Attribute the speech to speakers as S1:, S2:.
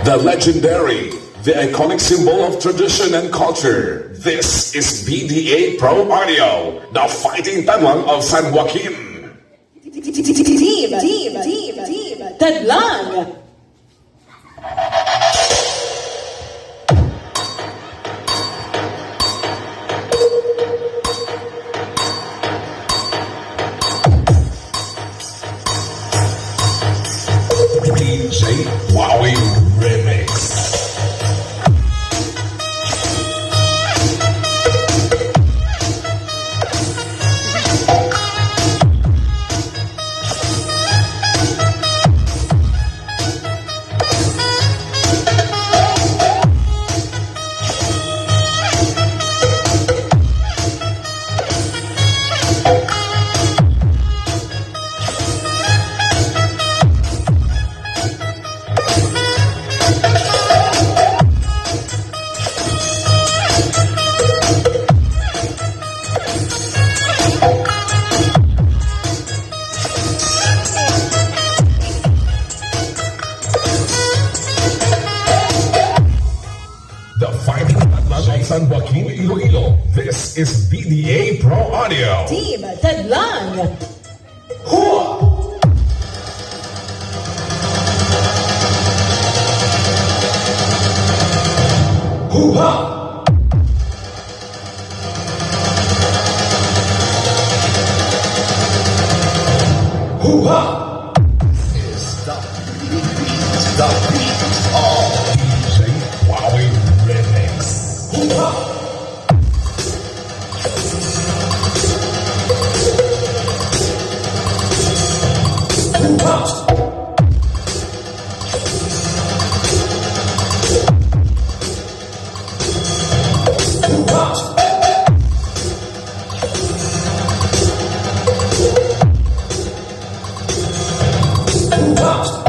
S1: The legendary, the iconic symbol of tradition and culture. This is BDA PROAUDIO, the fighting Tadlang of San Joaquin.
S2: Team, Tadlang!
S1: DJ Wowie Remix. The fighting Tadlang of San Joaquin, Iloilo. This is BDA PROAUDIO.
S2: Team, Tadlang!
S1: Hua! Hoo-ha! Hoo-ha! The beat of DJ Wowie Remix. Hoo-ha! Hoo-ha! Hoo-ha!